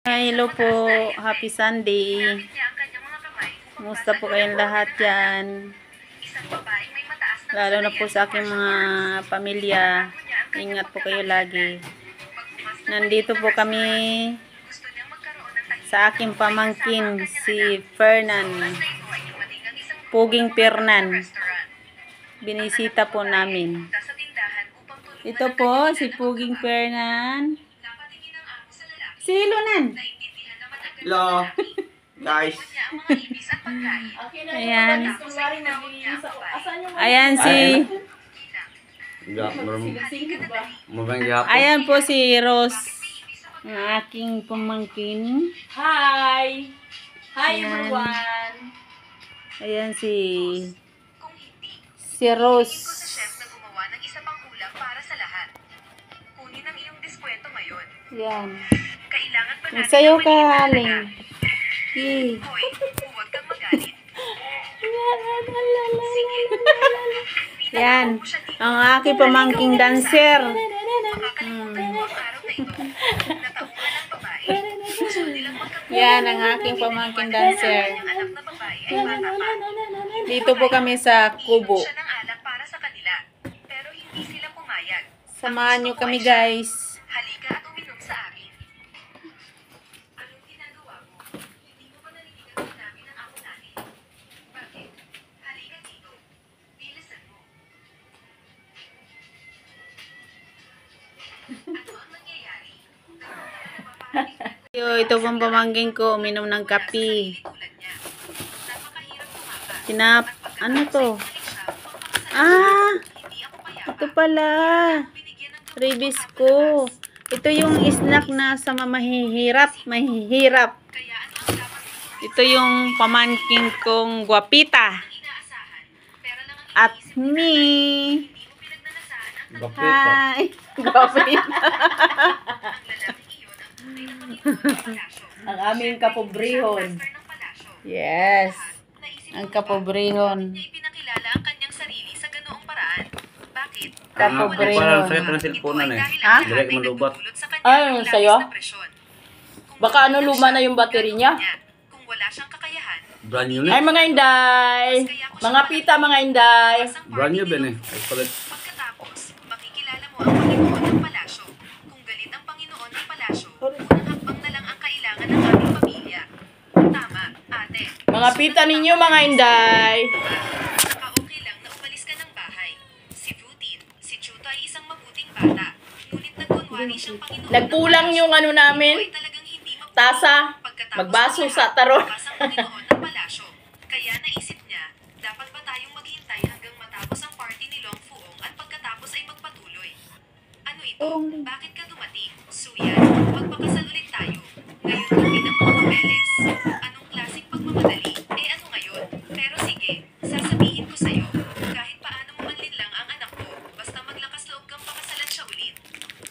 Hello po, happy Sunday. Kumusta po kayong lahat yan? Lalo na po sa aking mga pamilya. Ingat po kayo lagi. Nandito po kami sa aking pamangkin, si Fernan. Puging Fernan. Binisita po namin. Ito po, si Puging Fernan. Si Lunan. Hello, guys. Ayan. Ayan si... Ayan po si Rose. Ang aking pamangkin. Hi! Hi Ayan. everyone! Ayan si Rose. Ayan. Magsayaw ka, Aling. Yan. Ang aking pamangking dancer. Yan, ang aking pamangking dancer. Dito po kami sa Kubo. Samahan nyo kami, guys. Halika at uminom sa akin. Anong ginagawa mo? Hindi mo ba naliligan namin ang ako natin? Bakit? Halika dito. Bilisan mo. Ano ang nangyayari? Ito pong pamangking ko, uminom ng kape. Tulad niya. Napakahirap tumaka. Ano to? Ah! Ito pala. Ribis ko. Ito yung snack na sa mahihirap. Ito yung pamangkin kong guwapita. At me. Hi. Guwapita. Ang aming kapobrehon. Yes. Ang kapobrehon. Ipinakilala ang kanyang sarili sa ganoong paraan. Bakit? Kapobrehon. Parang sa'yo ng cellphone eh. Ha? Direct malubat. Ay, sa'yo? Baka ano, luma na yung battery niya. Kung wala siyang kakayahan, Brand new Ay na. mga inday! Mga pita mga inday! Brand new ben eh. Ay palit. pagkatapos, makikilala mo ang Panginoon ng palasyo. Kung galit ang Panginoon ng palasyo, unang hakbang na lang ang kailangan ng aming pamilya. Tama, ate. Mga pita ninyo mga inday! Naka-okay lang na umalis ka ng bahay. Si Frutin, si Chuto ay isang mabuting bata. Ngunit nagkunwari siyang Panginoon. Nagkulang yung ano namin, Ay talagang hindi magbago. tasa, Pagkatapos magbaso ng sa lahat, taron. bukas ang Panginoon ng palasyo. Kaya naisip niya, dapat ba tayong maghintay hanggang matapos ang party ni Long Fuong at pagkatapos ay magpatuloy? Ano ito? Bakit ka dumating? Suyan, magpakasal ulit tayo. Ngayon kami ng mga papeles. Anong klaseng pagmamadali? Eh ano ngayon? Pero sige, sasabihin ko sa'yo. Kahit paano mo manlin lang ang anak ko, basta maglakas loob kang pakasalan siya ulit.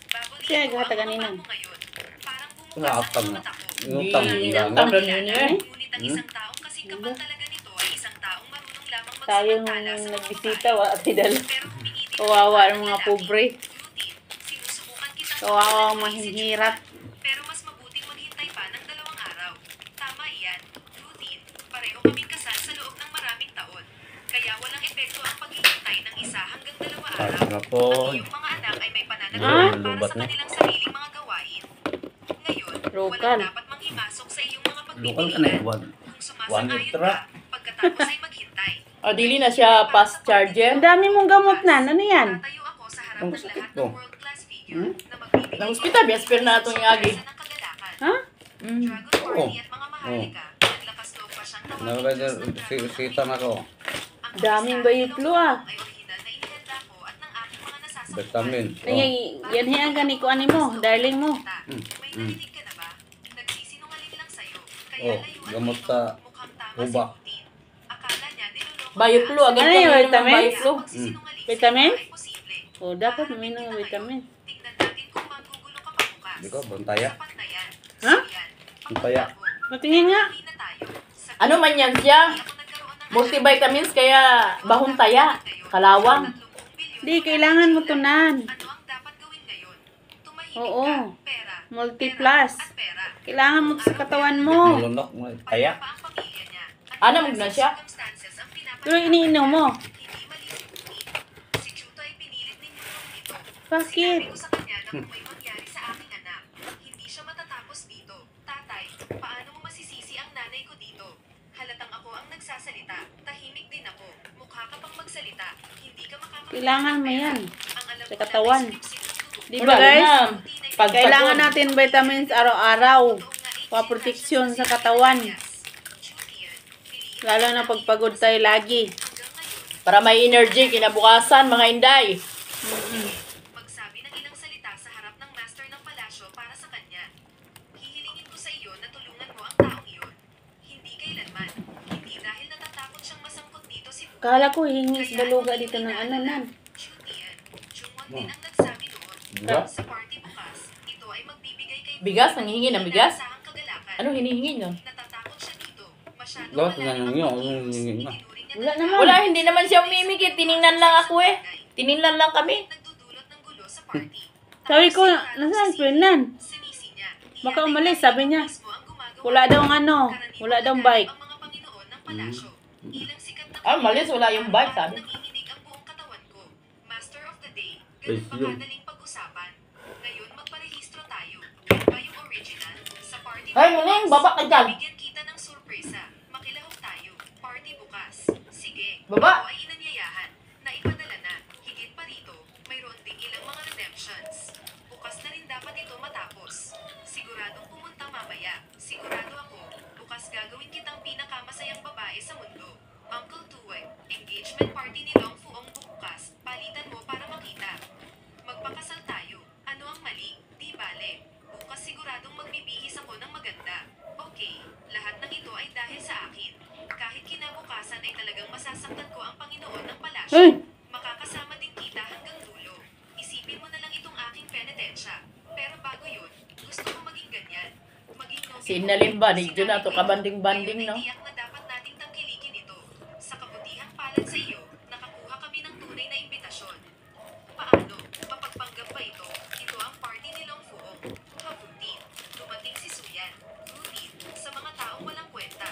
Babaliin Siya, ko ang gata mga kanina. mo ngayon. Parang bumukas Nakakatang ang na. mata ko. Yung tang Ang lang. yun eh. Ngunit ang isang taong kasing kapal talaga nito ay isang taong marunong lamang Tayong magsamantala sa mga nagbisita, babae. wala tidal. Pero humingi din Kawawa ng ang mga lalaki. pobre. Fruity, sinusubukan kitang Kawawa ang pagpapalaki si mahihirap. Chuta. Pero mas mabuting maghintay pa ng 2 araw. Tama iyan, Fruity. Pareho kaming kasal sa loob ng maraming taon. Kaya walang epekto ang paghihintay ng 1 hanggang 2 araw. Sarap po. Ang iyong mga anak ay may pananagutan para Lubat sa na. kanilang sariling mga gawain. Ngayon, Local. walang dapat manghimasok sa iyong mga Local ka na eh. pagpipilian. Kung One sumasang-ayon litra. ka, pagkatapos ay maghintay. O, dili na siya fast charger. Ang dami mong gamot na. Ano yan? Tatayo ako sa harap Ang ng sakit lahat ko. ng world-class figure na magbibigay Ng ospital, biyasper na itong iagi. ng kagalakan. Ha? Dragon Party at mga maharlika, naglakas loob pa siyang tawagin Diyos ng dragon. Sitan ako. Ang Daming mensahe bayiplo, ng ah. ay orihinal na inihanda ko at ng aking mga nasasaktan. Vitamin. Ay, yan hiyang gani ko ani mo, darling mo. May narinig ka na ba? Nagsisinungaling lang sa'yo. Kaya Oh, layuan gamot mo ito. sa Mukhang tama si uba. Putin. Akala niya niloloko Bioflu, agad Ano kami yung ng vitamin? bioflu. Vitamin? Ay posible. O, dapat uminom ng vitamin. Tingnan natin kung magugulo ka pa bukas. Di ko, bantaya. Sapat na yan. Ha? So yan, Bantaya. Matingin nga. pangalabi na tayo. Sa Ano man yan siya? Hindi ako nagkaroon ng Multivitamins kaya bahon taya. Kalawang. 30 bilyon. Di, kailangan mo tunan. Ano ang dapat gawin ngayon? Tumahimik Oo. ka, pera, Multiplus. at pera. Kailangan mo sa katawan mo. Malunok mo. Taya. Pa ang pamilya niya. Ano, mag na siya? Circumstances ang Pero iniinom mo. Hindi mali si Putin. Si Chuto ay pinilit ninyo ito. Bakit? Sinabi ko sa kanya na kung may mangyari sa aking anak, hindi siya matatapos dito. Tatay, paano mo masisisi ang nanay ko dito? Halatang ako ang nagsasalita. Tahimik din ako. Mukha ka pang magsalita. Hindi ka makakapagpapera. Kailangan mo yan. Ang alam Sa ko lang katawan. ay sinipsip ng dugo. Di ba Wala guys? na. Pag Kailangan pagod. natin vitamins araw-araw. Pa-proteksyon sa katawan. Lalo na pagpagod tayo lagi. Para may energy kinabukasan, mga inday. Magsabi ng ilang salita sa harap ng master ng palasyo para sa kanya. Hihilingin ko sa iyo na tulungan mo ang taong iyon. Hindi kailanman. Hindi dahil natatakot siyang masangkot dito si Putin. Kala ko hingis baluga dito ng ano nan. Chutian. Jungwon din ang nagsabi doon. Diba? Sa party bukas, ito ay magbibigay kay Bigas? Nanghihingi ng bigas? inaasahang kagalakan. Ano hinihingi nyo? Natatakot siya dito. Masyadong Lahat malalim na ang yun, pag-iwas. yun, yun. Itinuring niya Wala na naman. Wala, hindi naman siya umimigit. Tiningnan lang ako eh. Tiningnan lang kami. nagdudulot ng gulo sa party. Sabi ko, nasaan Fernan? Sinisi niya. Baka umalis, sabi niya. Mismo ang gumagawa Wala daw ng ano, karaniwang wala daw laganap bike. ang mga Panginoon ng palasyo. Ilang sikat na Ah, malis, wala yung bike, sabi. nanginginig ang buong katawan ko. Master of the day, Ay, ganun ba yun. kadaling pag-usapan? Ngayon magparehistro tayo. Yan ba yung original? Sa party Ay, muling, baba ka dyan. Bigyan kita ng surpresa. Makilahok tayo. Party bukas. Sige. Baba. Ako ay inanyayahan. Naipadala na. Higit pa rito, mayroon ding ilang mga redemptions. Bukas na rin dapat ito matapos. Siguradong pumunta mamaya. Sigurado ako, bukas gagawin kitang pinakamasayang babae sa mundo. Uncle Tuwek, engagement party ni Long Fuong bukas. Palitan mo para makita. Magpakasal tayo. Ano ang mali? Di bale. Bukas siguradong magbibihis ako ng maganda. Okay, lahat ng ito ay dahil sa akin. Kahit kinabukasan ay talagang masasaktan ko ang Panginoon ng palasyo. Ay! Makakasama din kita hanggang dulo. Isipin mo na lang itong aking penitensya. Pero bago yun, gusto ko maging ganyan. Maging nobel. Sinalimba, di dyan na to kabanding-banding, no? Ngayon ay tiyak na dapat nating tangkilikin ito. Sa kabutihang palad sa iyo, nakakuha kami ng tunay na imbitasyon. Paano? Mapagpanggap ba ito? Ito ang party ni Long Fuong. Kabutin. Dumating si Suyan. Rutin. Sa mga taong walang kwenta.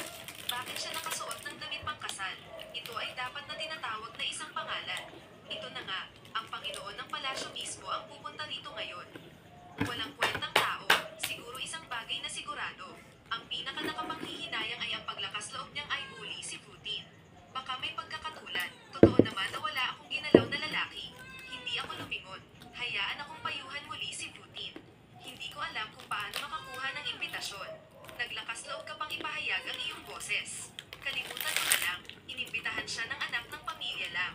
Bakit siya nakasuot ng damit pangkasal? Ito ay dapat na tinatawag na isang pangalan. Ito na nga, ang Panginoon ng palasyo mismo ang pupunta rito ngayon. Walang kwentang tao, siguro isang bagay na sigurado. Ang pinaka nakapanghihinayang ay ang paglakas loob niyang ay huli si Putin. Baka may pagkakatulan. Totoo naman na wala akong ginalaw na lalaki. Hindi ako lumingon. Hayaan akong payuhan muli si Putin. Hindi ko alam kung paano makakuha ng imbitasyon. Naglakas loob ka pang ipahayag ang iyong boses. Kalimutan mo na lang, inimbitahan siya ng anak ng pamilya lang.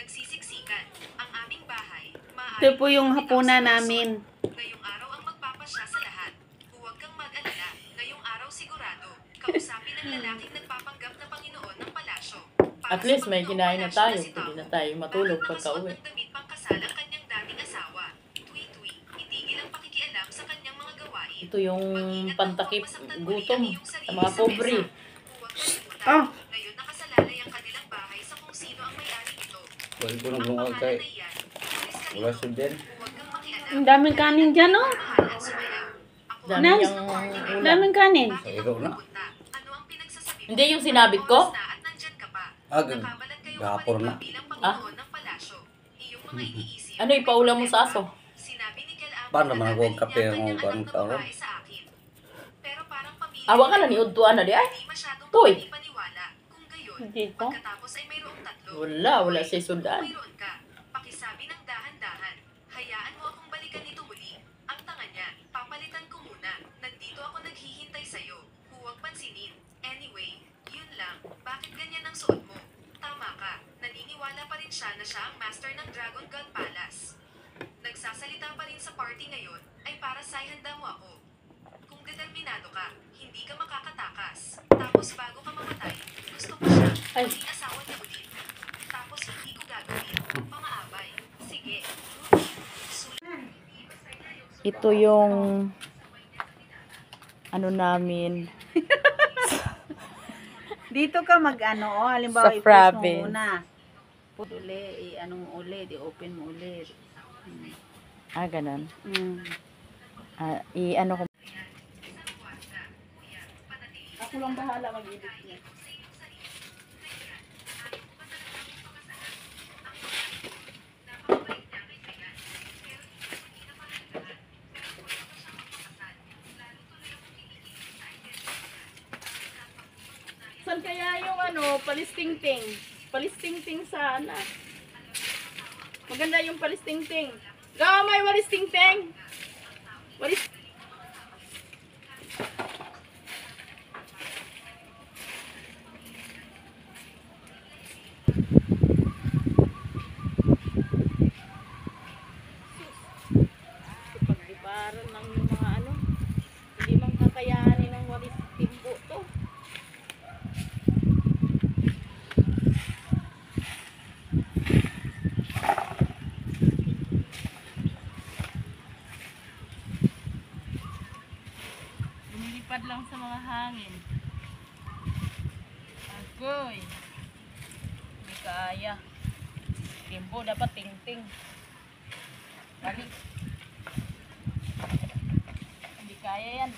Nagsisiksikan. Ang aming bahay, Ito po yung hapunan namin. ngayong araw ang magpapasya sa lahat. Huwag kang mag-alala. Ngayong araw sigurado, kausapin ang lalaking nagpapanggap na Panginoon ng palasyo. Para At sa least may Panginoong kinain na palasyo tayo. si Tao. Pwede na tayo matulog Bakit pagka nakasuot uwi. ng damit pangkasal ang kanyang dating asawa? Tui-tui, itigil ang pakikialam sa kanyang mga gawain. Ito yung Mag-ingat pantakip kang huwag masaktan muli gutom ang iyong sarili sa mga sa pobre. mesa. Huwag kalimutan. Ah. Ngayon nakasalalay ang kanilang bahay sa kung sino ang may-ari nito. Pwede ko Ang naglungag pangalan kay. ay yan. Umalis ka Wala rito. siya din. Huwag kang makialam. Ang daming kanin dyan, oh. Mahal at sumayaw. Ako ang Dami Nan, niyang ulam. daming kanin. Bakit Sa ako iro na. pupunta? Ano ang pinagsasabi mo? Hindi yung sinabit ko? Oras na at nandyan ka pa. Ah, Nakabalat kayo gahapon kapalipa na. bilang Panginoon ng palasyo. Iyong mga iniisip. Ano ipaulam mo sa aso? Sinabi ni Kalamo Paano na naman ako dadalhin kape niya ang kanyang kuwan anak na ka, babae sa akin. Pero parang pamilya Awa ka na ni Udtuan na di ay? hindi masyadong Toy. paniwala. Kung gayon, Hindi ko. pagkatapos ay mayroong tatlo. Wala Toy, siya sundan. kung mayroon ka, pakisabi ng dahan-dahan. Hayaan mo akong balikan ito muli. Ang tanga niya, papalitan ko muna. Nandito ako naghihintay sa'yo. Huwag pansinin. Anyway, yun lang. Bakit ganyan ang suot mo? Tama ka. Naniniwala pa rin siya na siya ang master ng Dragon God Palace. Nagsasalita pa rin sa party ngayon, ay para sa handa mo ako. Kung determinado ka, hindi ka makakatakas. Tapos bago ka mamatay, gusto ko siya, Ay. maging asawa niya ulit. Tapos hindi ko gagawin, pang-aabay. Sige, Ito yung ano namin. Dito ka mag-ano, oh. Halimbawa, Sa i-post province. mo muna. Uli, i-ano mo ulit, i-open mo ulit. Ah, ganun. Mm. I-ano ko. Ako lang bahala mag-edit niya. Saan kaya yung palistingting? Palistingting sana. Maganda yung palistingting. May walistingting. Walis. Pagdiparan lang yung mga hindi man kakayanin ng walis timbo to. Lumilipad lang sa mga hangin. Agoy. Hindi kaya. Timbo dapat ting-ting. Balik. Hindi kaya yan.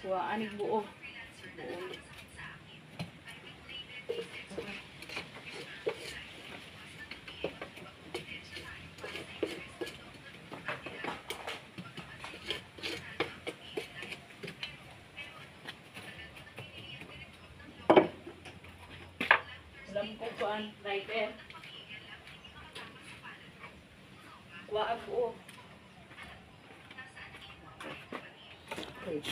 Kuhaan buo. Buo. Alam ko kuhaan, driver. Kuhaan buo. Okay.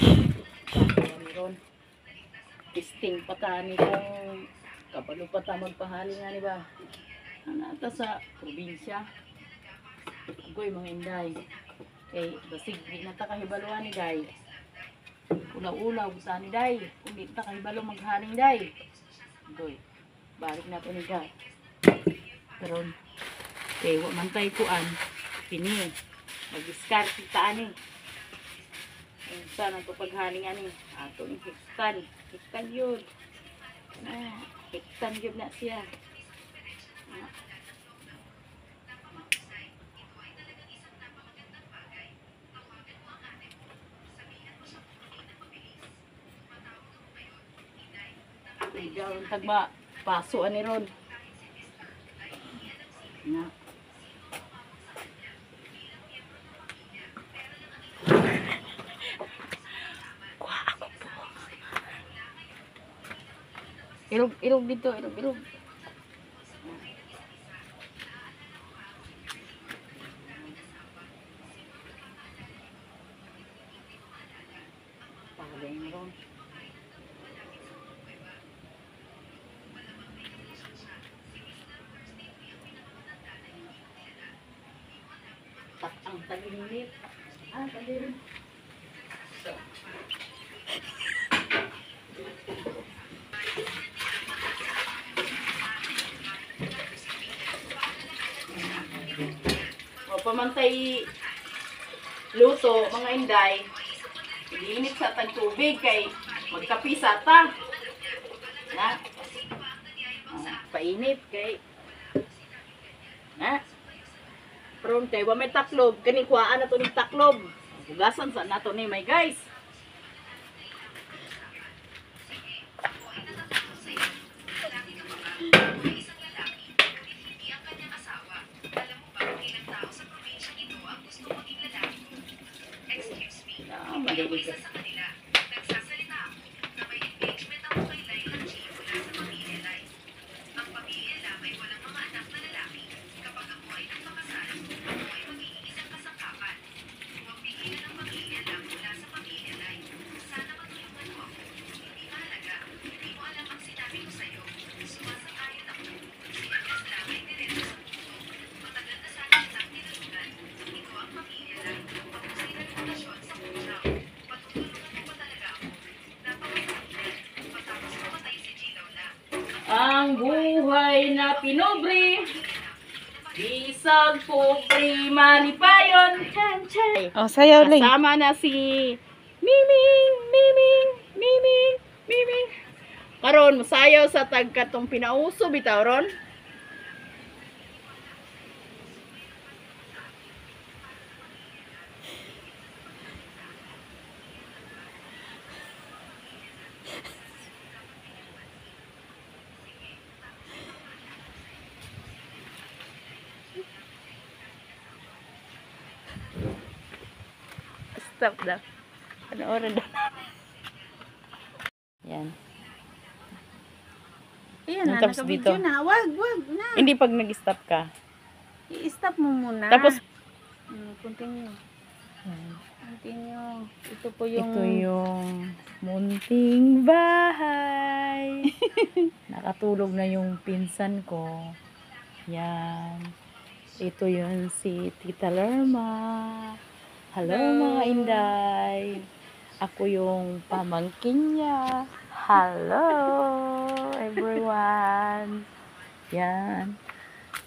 Ron. Testing pa ta ni kung kapalo pa ta magpahali nga ni ba. Nata sa probinsya. Agoy mga inday. Kay basig di na ta kahibaluan ni day. Ulaw-ulaw sa ni day. Kung di ta kahibalo maghaling day. Agoy. Balik na to ni day. Karon kay wa man tay kuan kini. Mag-discard ta ani. Sana ito paghaling ani. Ato ni hiktan. Hiktan yun. Hiktan yun na siya. Ikaw ang tagba. Paso ani ron. Na. Ilog dito, ilog. Pagaling ron. Ang taginit. Taginit. Pamantay luto, mga inday, iinit sa tagtubig kay magkapisa ta. Na? Painit kay na? Pero kay wa may taklob, kani kuhaan na to ning taklob. Hugasan sa nato ni may guys. Isa sa kanila, nagsasalita ako na may engagement ako kay Lai ng Chi mula sa pamilya Lai. Ang pamilya Lam ay walang mga anak na lalaki. Kapag ako ay nagpakasal, ako ay magiging isang kasangkapan. Huwag pigilan ng pamilya Lam mula sa pamilya Lai. Sana matulungan mo ako. Hindi mahalaga. Hindi mo alam ang sinabi ko sa'yo. Sumasang-ayon ako. Si Agnes Lam ay diretso sa puso. Matagal na sana kitang tinulungan. Ito ang pamilya Lai. Pagkusay ng reputasyon sa puso. Ang buhay na pinobre, bisag po primalipayon. Chan. Oh, sayaw lang. Kasama na si Miming. Karon masayaw sa tagkatong pinauso bitaw ron. Stop daw. Panoorin daw. Yan. Ayan na, Tapos naka-video dito. na. Wag na. Hindi pag nag-stop ka. I-stop mo muna. Tapos, Continue. Continue. Ito po yung... ito yung munting bahay. Nakatulog na yung pinsan ko. Yan. Ito yun si Tita Lerma. Hello mga Inday. Ako yung pamangkin niya. Hello everyone. Yan.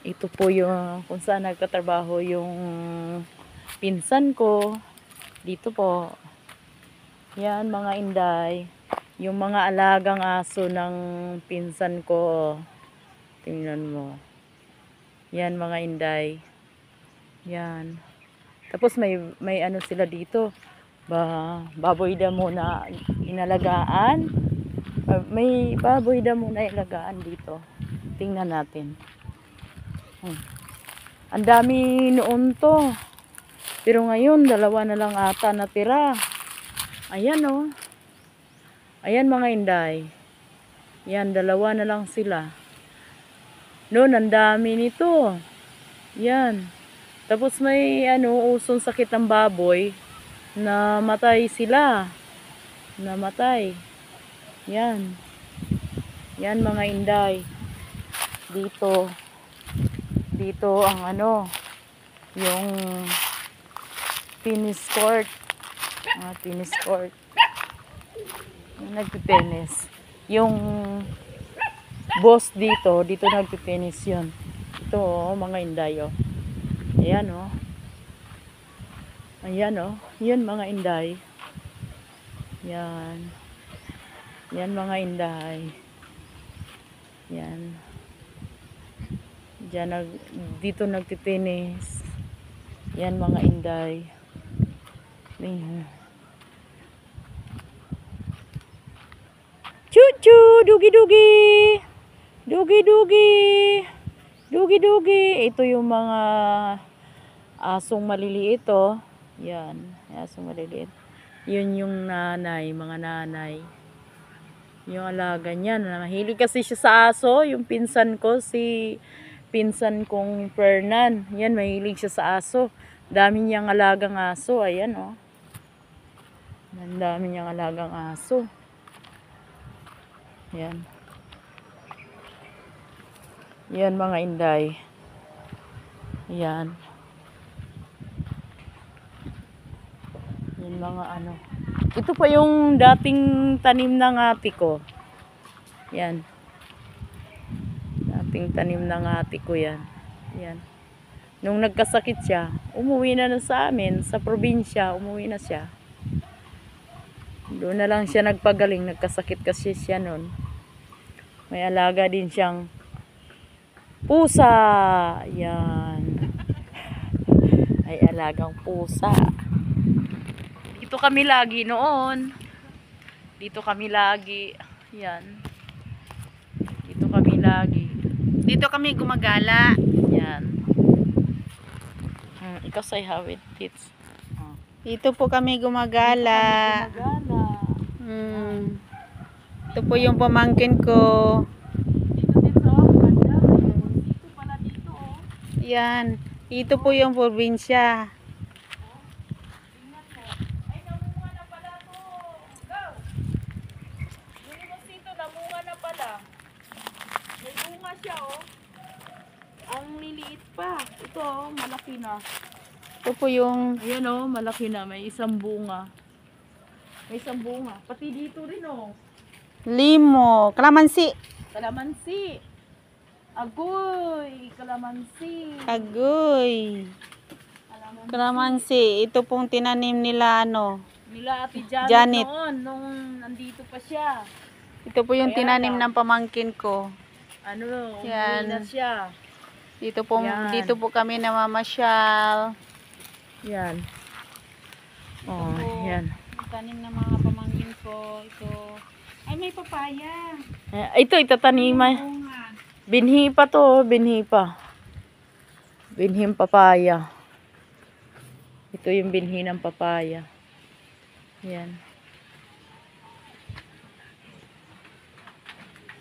Ito po yung kung saan nagtatrabaho yung pinsan ko. Dito po. Yan mga Inday. Yung mga alagang aso ng pinsan ko. Tingnan mo. Yan mga Inday. Yan. Tapos may ano sila dito. Baboy damo na inalagaan. May baboy damo na ilagaan dito. Tingnan natin. Ang dami noon to. Pero ngayon, 2 na lang ata natira. Ayan oh. Ayan mga Inday. Yan, 2 na lang sila. Noon, ang dami nito. Yan. Tapos may usong sakit ng baboy. Namatay sila. Namatay. Yan. Yan mga Inday. Dito. Dito ang yung tennis court. Tennis court. Nagtitennis. Yung boss dito nagtitennis yun. Ito mga Inday oh. Ayan oh. Ayan oh. Yan mga Inday. Yan. Yan mga Inday. Yan. Dito nagtitennis. Yan mga Inday. Ayan. Chuchu, dugi-dugi. Dugi-dugi. Dugi-dugi. Ito yung mga asong maliliit oh. Yan, asong maliliit. Yun yung nanay, mga nanay. Yung alaga niya. Mahilig kasi siya sa aso. Yung pinsan ko, pinsan kong Fernan. Yan, mahilig siya sa aso. Dami niyang alagang aso. Ayan oh. Ang dami niyang alagang aso. Yan. Yan mga Inday. Yan. Yan mga Ito pa yung dating tanim ng ate ko. Yan. Dating tanim ng ate ko yan. Yan. Nung nagkasakit siya, umuwi na sa amin, sa probinsya, umuwi na siya. Doon na lang siya nagpagaling, nagkasakit kasi siya noon. May alaga din siyang pusa. Yan. Ay alagang pusa. Dito kami lagi noon. Dito kami lagi. Yan. Dito kami lagi. Dito kami gumagala. Yan. Ikaw say how it fits. Dito po kami gumagala. Gumagala. Ito po yung pamangkin ko. Dito din sa dito pala dito oh. Yan. Ito po yung probinsya. Ay, namunga na pala to. Go! Yung dito, namunga na pala. May bunga siya, oh. Ang liliit pa. Ito, oh, malaki na. Ito po yung... Ayan, oh, malaki na. May isang bunga. May isang bunga. Pati dito rin, oh. limo. Kalamansi. Kalamansi. Agoy. Kalamansi. Kagoy. Kalamansi. Ito pong tinanim nila Nila Ate Janet Janet. noon, nung nandito pa siya. Ito po yung Kaya tinanim lang. ng pamangkin ko. Ano, Yan. umuwi na siya. Yan. Dito po kami namamasyal. Yan. Oh, Ito po, yan. yung tanim ng mga pamangkin ko. Ito. Ay, may papaya. Ito, itataniman. Bunga. Binhi pa to, binhi pa. Binhing papaya. Ito yung binhi ng papaya. Yan.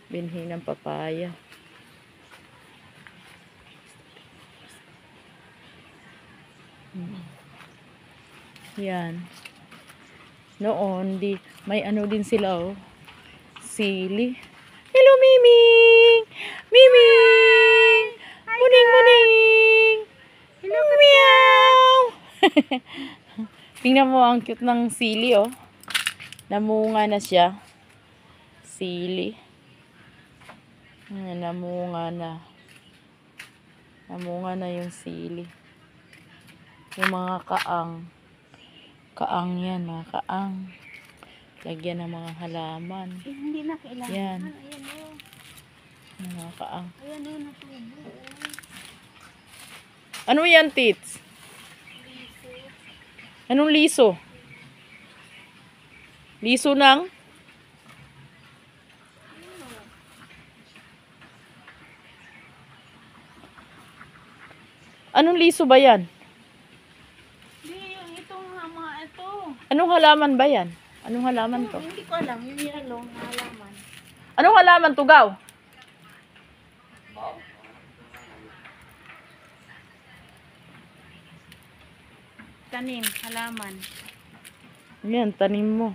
Binhi ng papaya. Yan. Noon, may ano din sila, oh. Sili. Hello, Miming! Miming! Muning, muning! Hello, meow! Tingnan mo, ang cute ng sili, oh. Namunga na siya. Sili. Namunga na. Namunga na yung sili. Yung mga kaang. Kaang yan, mga kaang. Lagyan ng mga halaman. Hindi na kailangan. Yan. Ayan o. Mga kaang. Ayan o, natubo. Ano yan, tits? Anong liso? Liso ng? Anong liso ba yan? Hindi, yung itong mga ito. Anong halaman ba yan? Anong halaman to? Hindi ko alam. Yung yellow na halaman. Anong halaman to, Gaw? Tanim, halaman. Yan, tanim mo.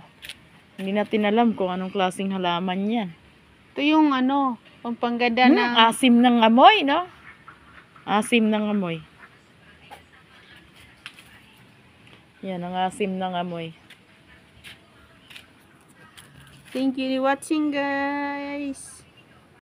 Hindi natin alam kung anong klaseng halaman yan. Ito yung ano, pampaganda ng... Asim ng amoy, no? Asim ng amoy. Yan, ang asim ng amoy. Thank you for watching, guys.